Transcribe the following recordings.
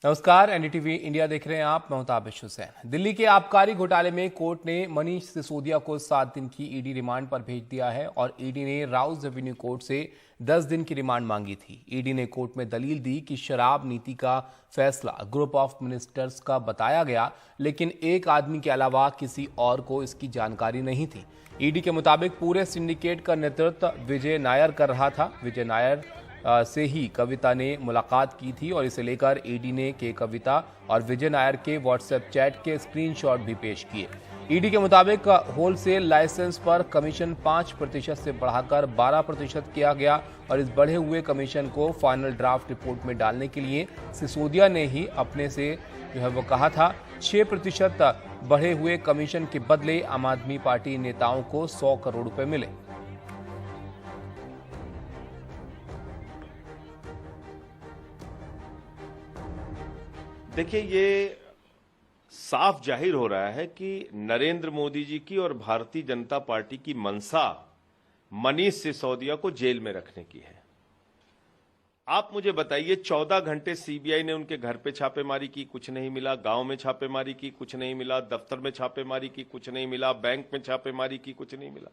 नमस्कार, NDTV India देख रहे हैं आप। मैं हूं ताबिश हुसैन। दिल्ली के आबकारी घोटाले में कोर्ट ने मनीष सिसोदिया को 7 दिन की ईडी रिमांड पर भेज दिया है और ईडी ने राउज रेवेन्यू कोर्ट से 10 दिन की रिमांड मांगी थी। ईडी ने कोर्ट में दलील दी कि शराब नीति का फैसला ग्रुप ऑफ मिनिस्टर्स का बताया गया, लेकिन एक आदमी के अलावा किसी और को इसकी जानकारी नहीं थी। ईडी के मुताबिक पूरे सिंडिकेट का नेतृत्व विजय नायर कर रहा था। विजय नायर से ही कविता ने मुलाकात की थी और इसे लेकर ईडी ने कविता और विजय नायर के व्हाट्सएप चैट के स्क्रीनशॉट भी पेश किए। ईडी के मुताबिक होलसेल लाइसेंस पर कमीशन 5% से बढ़ाकर 12% किया गया और इस बढ़े हुए कमीशन को फाइनल ड्राफ्ट रिपोर्ट में डालने के लिए सिसोदिया ने ही अपने से वो कहा था। 6% बढ़े हुए कमीशन के बदले आम आदमी पार्टी नेताओं को 100 करोड़ रुपए मिले। देखिए, ये साफ जाहिर हो रहा है कि नरेंद्र मोदी जी की और भारतीय जनता पार्टी की मंशा मनीष सिसोदिया को जेल में रखने की है। आप मुझे बताइए, 14 घंटे सीबीआई ने उनके घर पे छापेमारी की, कुछ नहीं मिला। गांव में छापेमारी की, कुछ नहीं मिला। दफ्तर में छापेमारी की, कुछ नहीं मिला। बैंक में छापेमारी की, कुछ नहीं मिला।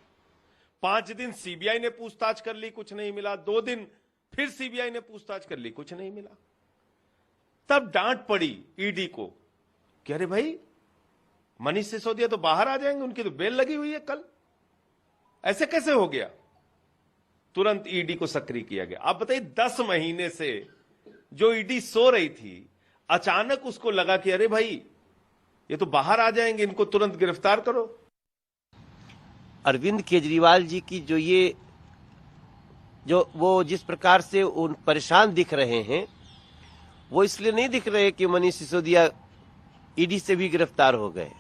5 दिन सीबीआई ने पूछताछ कर ली, कुछ नहीं मिला। 2 दिन फिर सीबीआई ने पूछताछ कर ली, कुछ नहीं मिला। तब डांट पड़ी ईडी को कि अरे भाई, मनीष सिसोदिया तो बाहर आ जाएंगे, उनकी तो बेल लगी हुई है कल, ऐसे कैसे हो गया? तुरंत ईडी को सक्रिय किया गया। आप बताइए, 10 महीने से जो ईडी सो रही थी, अचानक उसको लगा कि अरे भाई, ये तो बाहर आ जाएंगे, इनको तुरंत गिरफ्तार करो। अरविंद केजरीवाल जी की वो जिस प्रकार से उन परेशान दिख रहे हैं, वो इसलिए नहीं दिख रहे कि मनीष सिसोदिया ईडी से भी गिरफ्तार हो गए।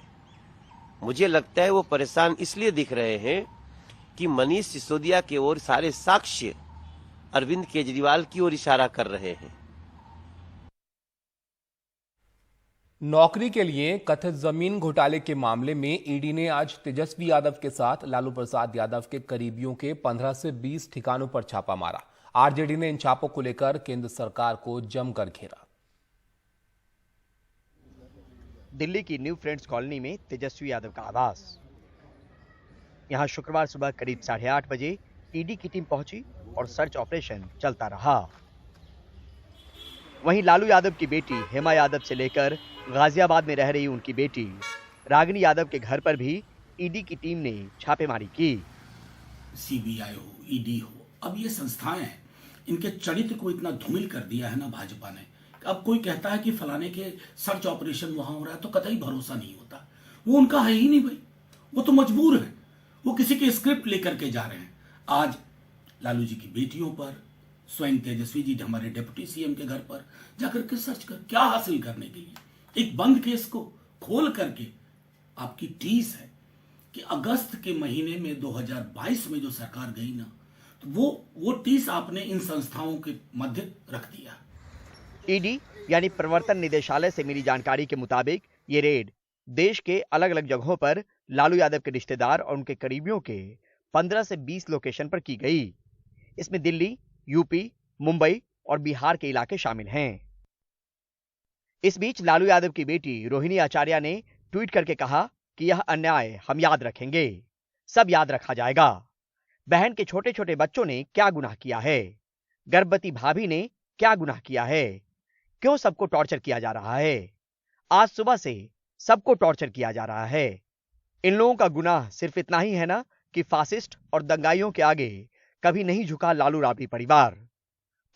मुझे लगता है वो परेशान इसलिए दिख रहे हैं कि मनीष सिसोदिया की ओर सारे साक्ष्य अरविंद केजरीवाल की ओर इशारा कर रहे हैं। नौकरी के लिए कथित जमीन घोटाले के मामले में ईडी ने आज तेजस्वी यादव के साथ लालू प्रसाद यादव के करीबियों के 15 से 20 ठिकानों पर छापा मारा। आरजेडी ने इन छापों को लेकर केंद्र सरकार को जमकर घेरा। दिल्ली की न्यू फ्रेंड्स कॉलोनी में तेजस्वी यादव का आवास। यहां शुक्रवार सुबह करीब 8:30 बजे ईडी की टीम पहुंची और सर्च ऑपरेशन चलता रहा। वहीं लालू यादव की बेटी हेमा यादव से लेकर गाजियाबाद में रह रही उनकी बेटी रागिनी यादव के घर पर भी ईडी की टीम ने छापेमारी की। सीबीआई हो, ईडी हो, अब ये संस्थाएं हैं, इनके चरित्र को इतना धूमिल कर दिया है ना भाजपा ने। अब कोई कहता है कि फलाने के सर्च ऑपरेशन वहां हो रहा है तो कतई भरोसा नहीं होता। वो उनका है ही नहीं भाई, वो तो मजबूर है, वो किसी के स्क्रिप्ट लेकर के जा रहे हैं। आज लालू जी की बेटियों पर, स्वयं तेजस्वी जी हमारे डिप्टी सीएम के घर पर जाकर के सर्च कर क्या हासिल करने के लिए? एक बंद केस को खोल करके आपकी टीस है कि अगस्त के महीने में 2022 में जो सरकार गई ना, तो वो टीस आपने इन संस्थाओं के मध्य रख दिया। ईडी यानी प्रवर्तन निदेशालय से मिली जानकारी के मुताबिक ये रेड देश के अलग अलग जगहों पर लालू यादव के रिश्तेदार और उनके करीबियों के 15 से 20 लोकेशन पर की गई। इसमें दिल्ली, यूपी, मुंबई और बिहार के इलाके शामिल हैं। इस बीच लालू यादव की बेटी रोहिणी आचार्य ने ट्वीट करके कहा कि यह अन्याय हम याद रखेंगे, सब याद रखा जाएगा। बहन के छोटे छोटे बच्चों ने क्या गुनाह किया है? गर्भवती भाभी ने क्या गुनाह किया है? क्यों सबको टॉर्चर किया जा रहा है? आज सुबह से सबको टॉर्चर किया जा रहा है। इन लोगों का गुनाह सिर्फ इतना ही है ना कि फासिस्ट और दंगाइयों के आगे कभी नहीं झुका लालू राबड़ी परिवार।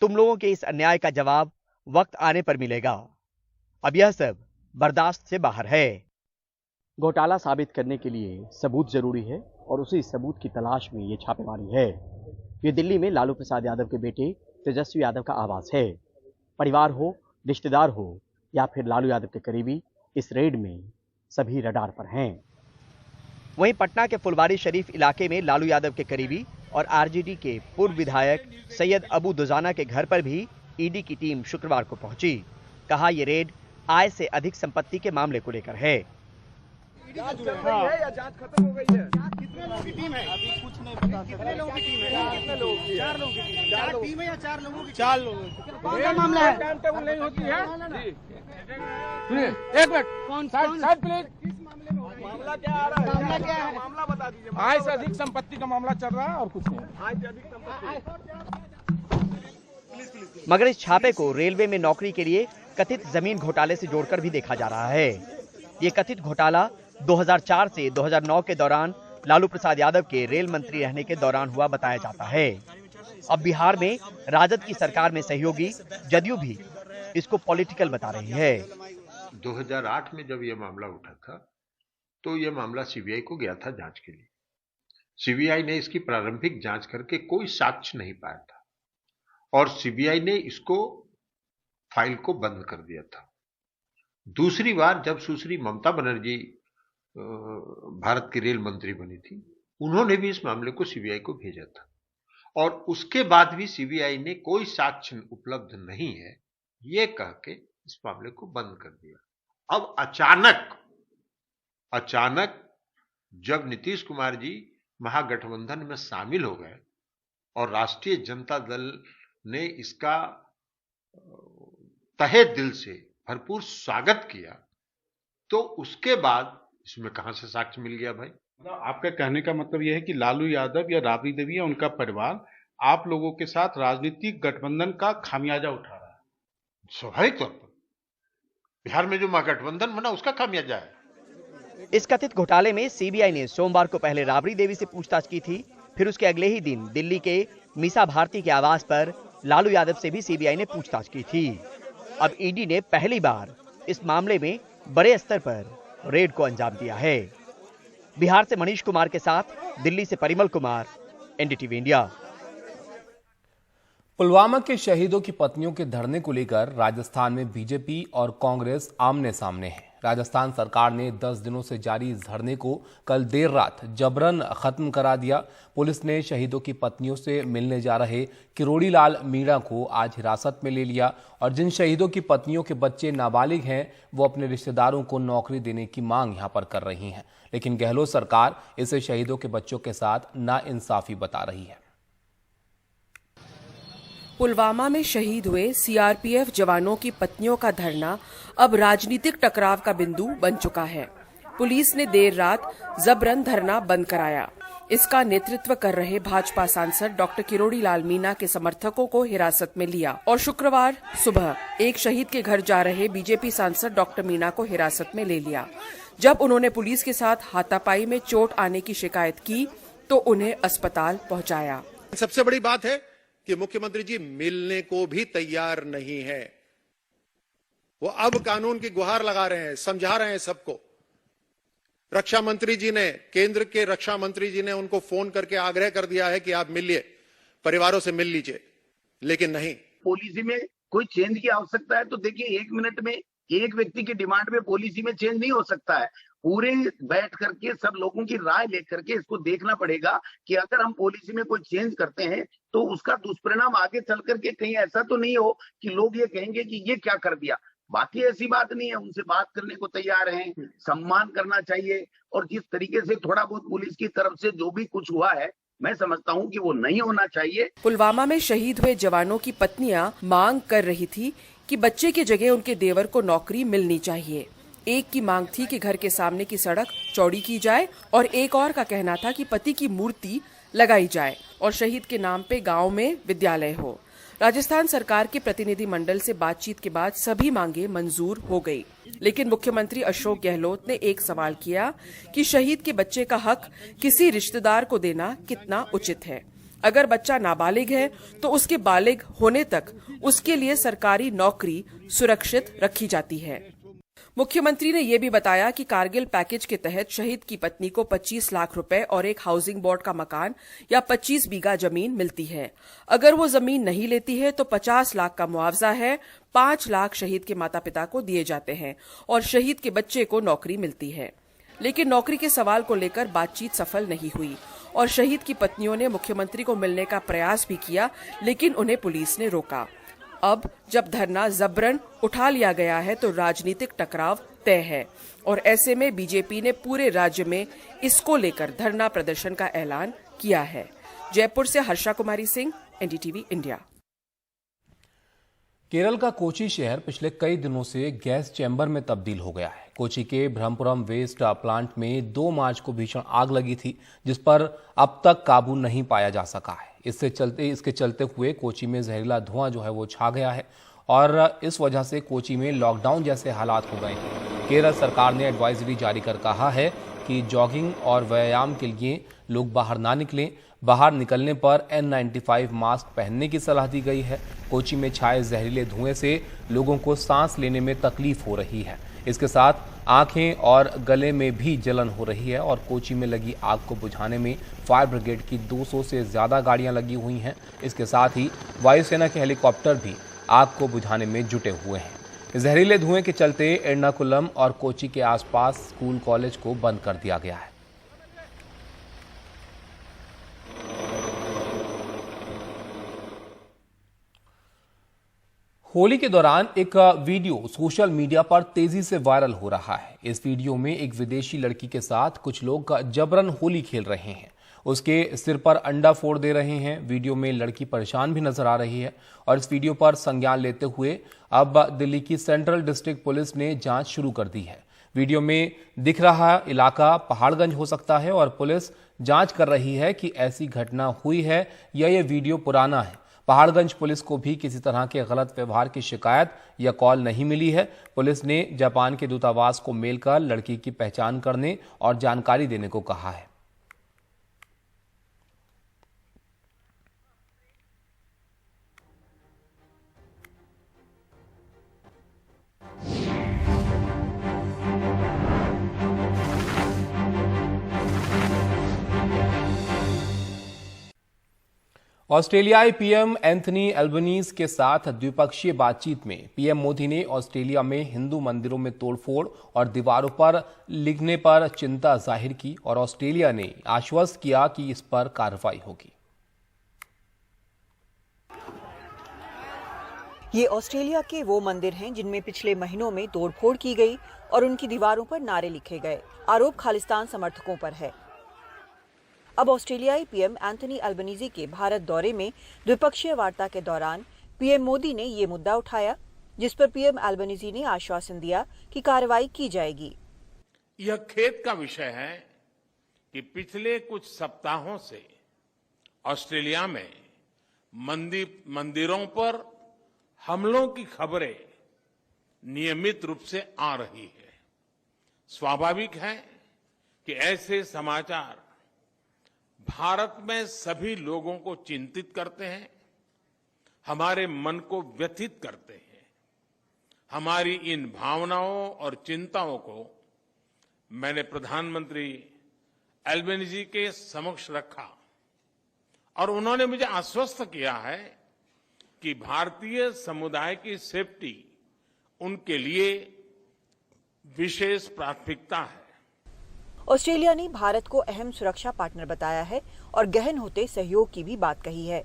तुम लोगों के इस अन्याय का जवाब वक्त आने पर मिलेगा। अब यह सब बर्दाश्त से बाहर है। घोटाला साबित करने के लिए सबूत जरूरी है और उसी सबूत की तलाश में ये छापेमारी है। ये दिल्ली में लालू प्रसाद यादव के बेटे तेजस्वी यादव का आवास है। परिवार हो, रिश्तेदार हो या फिर लालू यादव के करीबी, इस रेड में सभी रडार पर हैं। वहीं पटना के फुलवारी शरीफ इलाके में लालू यादव के करीबी और आरजेडी के पूर्व विधायक सैयद अबू दुजाना के घर पर भी ईडी की टीम शुक्रवार को पहुंची। कहा यह रेड आय से अधिक संपत्ति के मामले को लेकर है। जांच चल रही है या जांच खत्म हो गई है? कितने लोगों की टीम है? अभी कुछ नहीं पता। कितने लोगों की टीम है? कितने लोगों की? 4 लोगों की टीम। 4 टीम है या 4 लोगों की? 4 लोगों की। कौन सा मामला है? टाइम टेबल नहीं होती है। सुनिए एक मिनट, कौन साइड प्लीज। किस मामले में मामला क्या आ रहा है? मामला क्या है? मामला बता दीजिए। आय से अधिक संपत्ति का मामला चल रहा है और कुछ नहीं। आय से अधिक संपत्ति। मगर इस छापे को रेलवे में नौकरी के लिए कथित जमीन घोटाले से जोड़कर भी देखा जा रहा है। ये कथित घोटाला 2004 से 2009 के दौरान लालू प्रसाद यादव के रेल मंत्री रहने के दौरान हुआ बताया जाता है। अब बिहार में राजद की सरकार में सहयोगी जदयू भी इसको पॉलिटिकल बता रही है। 2008 में जब यह मामला उठा था तो यह मामला सीबीआई को गया था जांच के लिए। सीबीआई ने इसकी प्रारंभिक जांच करके कोई साक्ष्य नहीं पाया था और सीबीआई ने इसको फाइल को बंद कर दिया था। दूसरी बार जब सुश्री ममता बनर्जी भारत की रेल मंत्री बनी थी, उन्होंने भी इस मामले को सीबीआई को भेजा था और उसके बाद भी सीबीआई ने कोई साक्ष्य उपलब्ध नहीं है ये कह के इस मामले को बंद कर दिया। अब अचानक जब नीतीश कुमार जी महागठबंधन में शामिल हो गए और राष्ट्रीय जनता दल ने इसका तहे दिल से भरपूर स्वागत किया, तो उसके बाद इसमें कहां से साक्ष्य मिल गया भाई? आपका कहने का मतलब यह है कि लालू यादव या राबड़ी देवी या उनका परिवार आप लोगों के साथ राजनीतिक गठबंधन का खामियाजा उठा रहा है? स्वाभाविक तौर पर बिहार में जो महागठबंधन बना उसका खामियाजा है। इस कथित घोटाले में सीबीआई ने सोमवार को पहले राबड़ी देवी से पूछताछ की थी, फिर उसके अगले ही दिन दिल्ली के मीसा भारती के आवास पर लालू यादव से भी सीबीआई ने पूछताछ की थी। अब ईडी ने पहली बार इस मामले में बड़े स्तर पर रेड को अंजाम दिया है। बिहार से मनीष कुमार के साथ दिल्ली से परिमल कुमार, एनडीटीवी इंडिया। पुलवामा के शहीदों की पत्नियों के धरने को लेकर राजस्थान में बीजेपी और कांग्रेस आमने सामने है। राजस्थान सरकार ने 10 दिनों से जारी इस धरने को कल देर रात जबरन खत्म करा दिया। पुलिस ने शहीदों की पत्नियों से मिलने जा रहे किरोड़ी लाल मीणा को आज हिरासत में ले लिया और जिन शहीदों की पत्नियों के बच्चे नाबालिग हैं वो अपने रिश्तेदारों को नौकरी देने की मांग यहां पर कर रही हैं, लेकिन गहलोत सरकार इसे शहीदों के बच्चों के साथ नाइंसाफी बता रही है। पुलवामा में शहीद हुए सीआरपीएफ जवानों की पत्नियों का धरना अब राजनीतिक टकराव का बिंदु बन चुका है। पुलिस ने देर रात जबरन धरना बंद कराया। इसका नेतृत्व कर रहे भाजपा सांसद डॉक्टर किरोड़ी लाल मीणा के समर्थकों को हिरासत में लिया और शुक्रवार सुबह एक शहीद के घर जा रहे बीजेपी सांसद डॉक्टर मीणा को हिरासत में ले लिया। जब उन्होंने पुलिस के साथ हाथापाई में चोट आने की शिकायत की तो उन्हें अस्पताल पहुंचाया। सबसे बड़ी बात है कि मुख्यमंत्री जी मिलने को भी तैयार नहीं है। वो अब कानून की गुहार लगा रहे हैं, समझा रहे हैं सबको। रक्षा मंत्री जी ने, केंद्र के रक्षा मंत्री जी ने उनको फोन करके आग्रह कर दिया है कि आप मिलिए, परिवारों से मिल लीजिए, लेकिन नहीं। पॉलिसी में कोई चेंज की आवश्यकता है तो देखिए 1 मिनट में एक व्यक्ति की डिमांड में पॉलिसी में चेंज नहीं हो सकता है। पूरे बैठ करके सब लोगों की राय लेकर के इसको देखना पड़ेगा कि अगर हम पॉलिसी में कोई चेंज करते हैं तो उसका दुष्परिणाम आगे चल करके कहीं ऐसा तो नहीं हो कि लोग ये कहेंगे कि ये क्या कर दिया। बाकी ऐसी बात नहीं है, उनसे बात करने को तैयार हैं, सम्मान करना चाहिए और जिस तरीके से थोड़ा बहुत पुलिस की तरफ से जो भी कुछ हुआ है मैं समझता हूं कि वो नहीं होना चाहिए। पुलवामा में शहीद हुए जवानों की पत्नियां मांग कर रही थी कि बच्चे की जगह उनके देवर को नौकरी मिलनी चाहिए। एक की मांग थी कि घर के सामने की सड़क चौड़ी की जाए और एक और का कहना था कि पति की मूर्ति लगाई जाए और शहीद के नाम पे गांव में विद्यालय हो। राजस्थान सरकार के प्रतिनिधि मंडल से बातचीत के बाद सभी मांगे मंजूर हो गई, लेकिन मुख्यमंत्री अशोक गहलोत ने एक सवाल किया कि शहीद के बच्चे का हक किसी रिश्तेदार को देना कितना उचित है। अगर बच्चा नाबालिग है तो उसके बालिग होने तक उसके लिए सरकारी नौकरी सुरक्षित रखी जाती है। मुख्यमंत्री ने यह भी बताया कि कारगिल पैकेज के तहत शहीद की पत्नी को 25 लाख रुपए और एक हाउसिंग बोर्ड का मकान या 25 बीघा जमीन मिलती है। अगर वो जमीन नहीं लेती है तो 50 लाख का मुआवजा है, 5 लाख शहीद के माता पिता को दिए जाते हैं और शहीद के बच्चे को नौकरी मिलती है। लेकिन नौकरी के सवाल को लेकर बातचीत सफल नहीं हुई और शहीद की पत्नियों ने मुख्यमंत्री को मिलने का प्रयास भी किया, लेकिन उन्हें पुलिस ने रोका। अब जब धरना जबरन उठा लिया गया है तो राजनीतिक टकराव तय है और ऐसे में बीजेपी ने पूरे राज्य में इसको लेकर धरना प्रदर्शन का ऐलान किया है। जयपुर से हर्षा कुमारी सिंह, एनडीटीवी इंडिया। केरल का कोची शहर पिछले कई दिनों से गैस चैम्बर में तब्दील हो गया है। कोची के ब्रह्मपुरम वेस्ट प्लांट में 2 मार्च को भीषण आग लगी थी, जिस पर अब तक काबू नहीं पाया जा सका है। इसके चलते हुए कोची में जहरीला धुआं जो है वो छा गया है और इस वजह से कोची में लॉकडाउन जैसे हालात हो गए हैं। केरल सरकार ने एडवाइजरी जारी कर कहा है कि जॉगिंग और व्यायाम के लिए लोग बाहर ना निकलें। बाहर निकलने पर N95 मास्क पहनने की सलाह दी गई है। कोची में छाए जहरीले धुएं से लोगों को सांस लेने में तकलीफ हो रही है। इसके साथ आंखें और गले में भी जलन हो रही है और कोची में लगी आग को बुझाने में फायर ब्रिगेड की 200 से ज्यादा गाड़ियां लगी हुई हैं। इसके साथ ही वायुसेना के हेलीकॉप्टर भी आग को बुझाने में जुटे हुए हैं। जहरीले धुएं के चलते एर्नाकुलम और कोची के आसपास स्कूल कॉलेज को बंद कर दिया गया है। होली के दौरान एक वीडियो सोशल मीडिया पर तेजी से वायरल हो रहा है। इस वीडियो में एक विदेशी लड़की के साथ कुछ लोग जबरन होली खेल रहे हैं, उसके सिर पर अंडा फोड़ दे रहे हैं। वीडियो में लड़की परेशान भी नजर आ रही है और इस वीडियो पर संज्ञान लेते हुए अब दिल्ली की सेंट्रल डिस्ट्रिक्ट पुलिस ने जांच शुरू कर दी है। वीडियो में दिख रहा इलाका पहाड़गंज हो सकता है और पुलिस जांच कर रही है कि ऐसी घटना हुई है या ये वीडियो पुराना है। पहाड़गंज पुलिस को भी किसी तरह के गलत व्यवहार की शिकायत या कॉल नहीं मिली है। पुलिस ने जापान के दूतावास को मेल कर लड़की की पहचान करने और जानकारी देने को कहा है। ऑस्ट्रेलियाई पीएम एंथनी एल्बनीज के साथ द्विपक्षीय बातचीत में पीएम मोदी ने ऑस्ट्रेलिया में हिंदू मंदिरों में तोड़फोड़ और दीवारों पर लिखने पर चिंता जाहिर की और ऑस्ट्रेलिया ने आश्वस्त किया कि इस पर कार्रवाई होगी। ये ऑस्ट्रेलिया के वो मंदिर हैं जिनमें पिछले महीनों में तोड़फोड़ की गई और उनकी दीवारों पर नारे लिखे गए। आरोप खालिस्तान समर्थकों पर है। अब ऑस्ट्रेलियाई पीएम एंथनी एल्बनीजी के भारत दौरे में द्विपक्षीय वार्ता के दौरान पीएम मोदी ने ये मुद्दा उठाया, जिस पर पीएम एल्बनीजी ने आश्वासन दिया कि कार्रवाई की जाएगी। यह खेद का विषय है कि पिछले कुछ सप्ताहों से ऑस्ट्रेलिया में मंदिरों पर हमलों की खबरें नियमित रूप से आ रही है। स्वाभाविक है कि ऐसे समाचार भारत में सभी लोगों को चिंतित करते हैं, हमारे मन को व्यथित करते हैं। हमारी इन भावनाओं और चिंताओं को मैंने प्रधानमंत्री एल्बनीजी के समक्ष रखा और उन्होंने मुझे आश्वस्त किया है कि भारतीय समुदाय की सेफ्टी उनके लिए विशेष प्राथमिकता है। ऑस्ट्रेलिया ने भारत को अहम सुरक्षा पार्टनर बताया है और गहन होते सहयोग की भी बात कही है।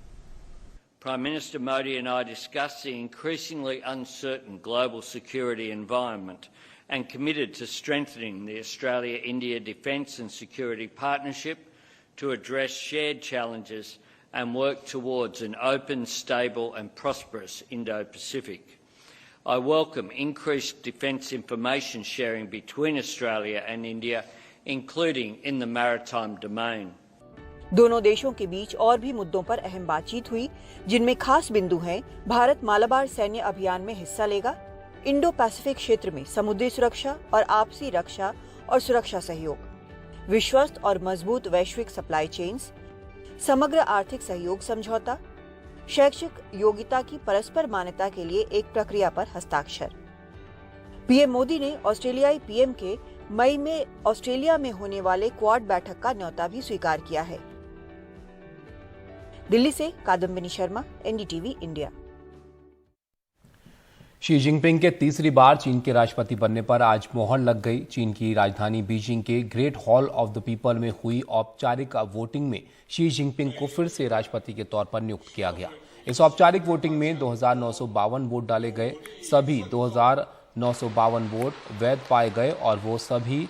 Prime Minister Modi and I discussed the increasingly uncertain global security environment and committed to strengthening the Australia-India defence and security partnership to address shared challenges and work towards an open, stable and prosperous Indo-Pacific. I welcome increased defence information sharing between Australia and India, including in the maritime domain. दोनों देशों के बीच और भी मुद्दों पर अहम बातचीत हुई, जिनमें खास बिंदु हैं भारत मालाबार सैन्य अभियान में हिस्सा लेगा, इंडो पैसिफिक क्षेत्र में समुद्री सुरक्षा और आपसी रक्षा और सुरक्षा सहयोग, विश्वस्त और मजबूत वैश्विक सप्लाई चेन्स, समग्र आर्थिक सहयोग समझौता, शैक्षिक योग्यता की परस्पर मान्यता के लिए एक प्रक्रिया पर हस्ताक्षर। पीएम मोदी ने ऑस्ट्रेलियाई पीएम के मई में ऑस्ट्रेलिया में होने वाले क्वाड बैठक का न्योता भी स्वीकार किया है। दिल्ली से Kadambini Sharma, NDTV India. Xi Jinping के तीसरी बार चीन के राष्ट्रपति बनने पर आज मोहर लग गई। चीन की राजधानी बीजिंग के great hall of the people में हुई औपचारिक वोटिंग में शी जिनपिंग को फिर से राष्ट्रपति के तौर पर नियुक्त किया गया। इस औपचारिक वोटिंग में 2952 वोट डाले गए। सभी 2009 952 वोट वैध पाए गए और वो सभी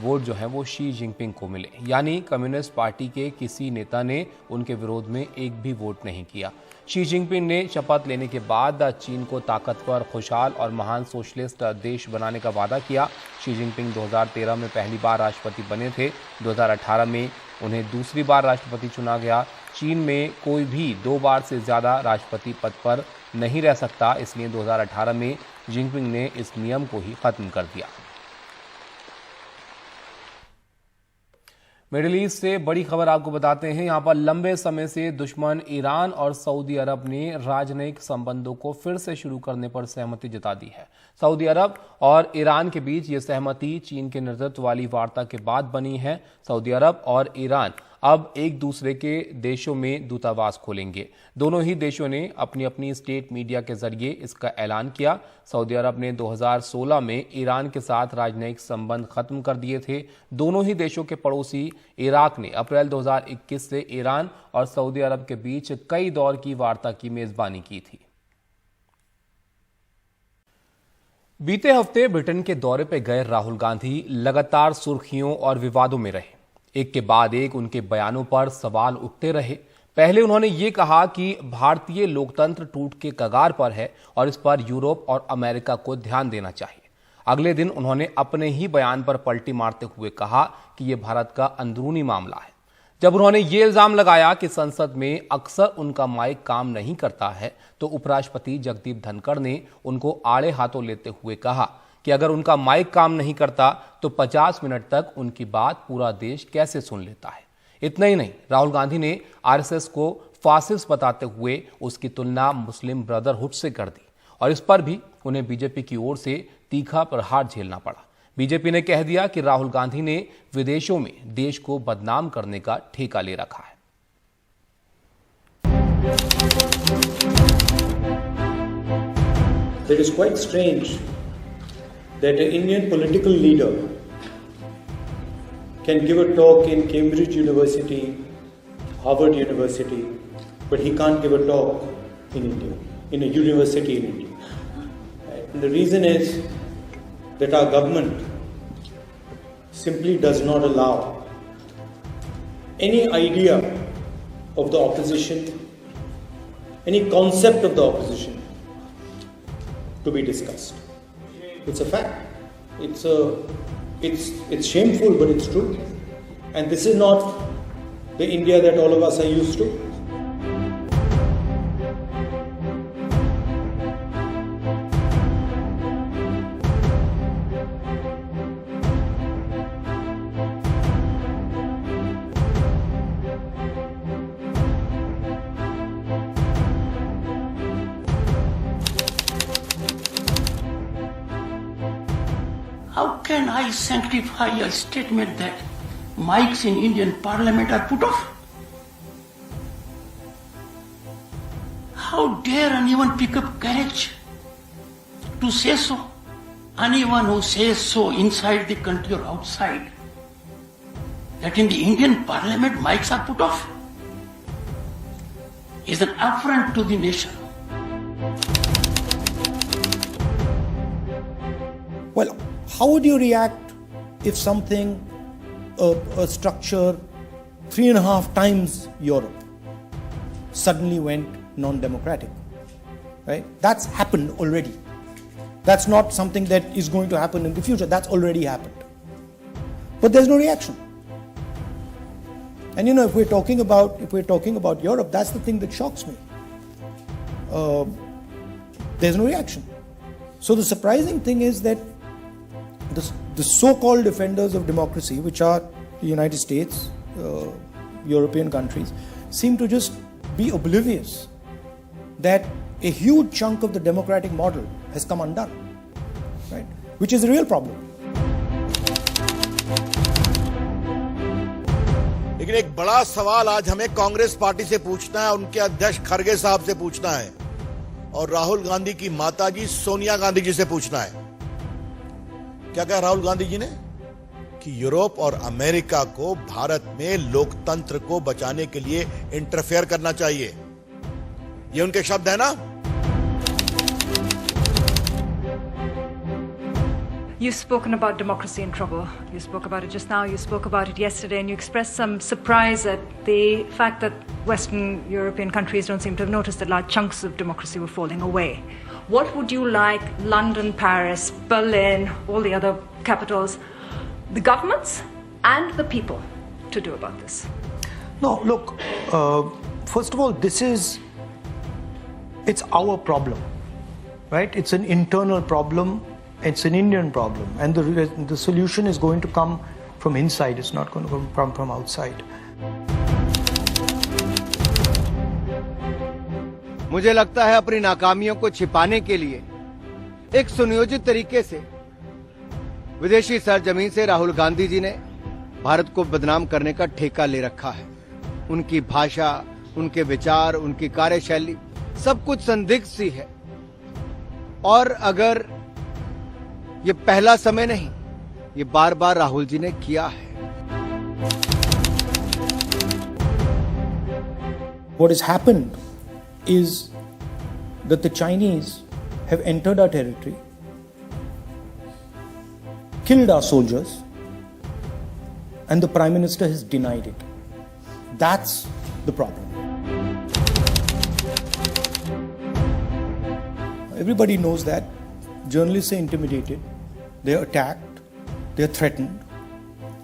वोट जो हैं वो शी जिनपिंग को मिले, यानी कम्युनिस्ट पार्टी के किसी नेता ने उनके विरोध में एक भी वोट नहीं किया। शी जिनपिंग ने शपथ लेने के बाद चीन को ताकतवर, खुशहाल और महान सोशलिस्ट देश बनाने का वादा किया। शी जिनपिंग 2013 में पहली बार राष्ट्रपति बने थे। 2018 में उन्हें दूसरी बार राष्ट्रपति चुना गया। चीन में कोई भी 2 बार से ज़्यादा राष्ट्रपति पद पर नहीं रह सकता, इसलिए 2018 में जिनपिंग ने इस नियम को ही खत्म कर दिया। मिडिल ईस्ट से बड़ी खबर आपको बताते हैं। यहां पर लंबे समय से दुश्मन ईरान और सऊदी अरब ने राजनयिक संबंधों को फिर से शुरू करने पर सहमति जता दी है। सऊदी अरब और ईरान के बीच ये सहमति चीन के नेतृत्व वाली वार्ता के बाद बनी है। सऊदी अरब और ईरान अब एक दूसरे के देशों में दूतावास खोलेंगे। दोनों ही देशों ने अपनी अपनी स्टेट मीडिया के जरिए इसका ऐलान किया। सऊदी अरब ने 2016 में ईरान के साथ राजनयिक संबंध खत्म कर दिए थे। दोनों ही देशों के पड़ोसी इराक ने अप्रैल 2021 से ईरान और सऊदी अरब के बीच कई दौर की वार्ता की मेजबानी की थी। बीते हफ्ते ब्रिटेन के दौरे पर गए राहुल गांधी लगातार सुर्खियों और विवादों में रहे। एक के बाद एक उनके बयानों पर सवाल उठते रहे। पहले उन्होंने ये कहा कि भारतीय लोकतंत्र टूट के कगार पर है और इस पर यूरोप और अमेरिका को ध्यान देना चाहिए। अगले दिन उन्होंने अपने ही बयान पर पलटी मारते हुए कहा कि यह भारत का अंदरूनी मामला है। जब उन्होंने ये इल्जाम लगाया कि संसद में अक्सर उनका माइक काम नहीं करता है, तो उपराष्ट्रपति जगदीप धनखड़ ने उनको आड़े हाथों लेते हुए कहा कि अगर उनका माइक काम नहीं करता तो 50 मिनट तक उनकी बात पूरा देश कैसे सुन लेता है। इतना ही नहीं, राहुल गांधी ने आरएसएस को फासिस्ट बताते हुए उसकी तुलना मुस्लिम ब्रदरहुड से कर दी और इस पर भी उन्हें बीजेपी की ओर से तीखा प्रहार झेलना पड़ा। बीजेपी ने कह दिया कि राहुल गांधी ने विदेशों में देश को बदनाम करने का ठेका ले रखा है। It is quite strange that an Indian political leader can give a talk in Cambridge University, Harvard University, but he can't give a talk in India, in a university in India. And the reason is that our government simply does not allow any idea of the opposition, any concept of the opposition to be discussed. It's a fact. It's shameful, but it's true. And this is not the India that all of us are used to. How can I sanctify a statement that mics in Indian Parliament are put off? How dare anyone pick up courage to say so? Anyone who says so inside the country or outside, that in the Indian Parliament mics are put off, is an affront to the nation. Well, how would you react if something, a structure 3.5 times Europe suddenly went non-democratic? Right? That's happened already. That's not something that is going to happen in the future. That's already happened. But there's no reaction. And if we're talking about Europe, that's the thing that shocks me. There's no reaction. So the surprising thing is that the so-called defenders of democracy, which are the United States, European countries, seem to just be oblivious that a huge chunk of the democratic model has come undone, right? Which is a real problem. लेकिन एक बड़ा सवाल आज हमें Congress party से पूछना है, उनके अध्यक्ष खड़गे साहब से पूछना है और राहुल गांधी की माताजी सोनिया गांधी जी से पूछना है। क्या कहा राहुल गांधी जी ने? कि यूरोप और अमेरिका को भारत में लोकतंत्र को बचाने के लिए इंटरफेयर करना चाहिए। ये उनके शब्द है ना। You've spoken about democracy in trouble. You spoke about it just now, you spoke about it yesterday, and you expressed some surprise at the fact that Western European countries don't seem to have noticed that large chunks of democracy were falling away. What would you like London, Paris, Berlin, all the other capitals, the governments and the people to do about this? No, look, first of all, it's our problem, right? It's an internal problem. It's an Indian problem, and the solution is going to come from inside. It's not going to come from outside. मुझे लगता है अपनी नाकामियों को छिपाने के लिए एक सुनियोजित तरीके से विदेशी सरजमीन से राहुल गांधी जी ने भारत को बदनाम करने का ठेका ले रखा है। उनकी भाषा, उनके विचार, उनकी कार्यशैली सब कुछ संदिग्ध सी है, और अगर ये पहला समय नहीं, ये बार बार राहुल जी ने किया है। What has happened is that the Chinese have entered our territory, killed our soldiers, and the Prime Minister has denied it. That's the problem. Everybody knows that. Journalists are intimidated, they're attacked, they're threatened,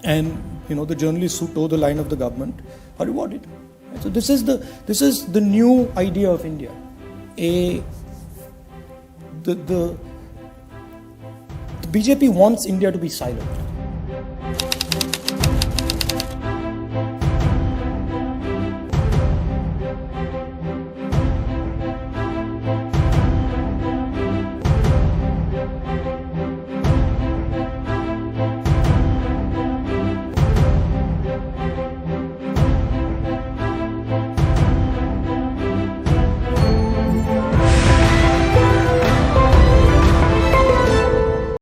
and the journalists who toe the line of the government are rewarded. So this is the new idea of India. The BJP wants India to be silent.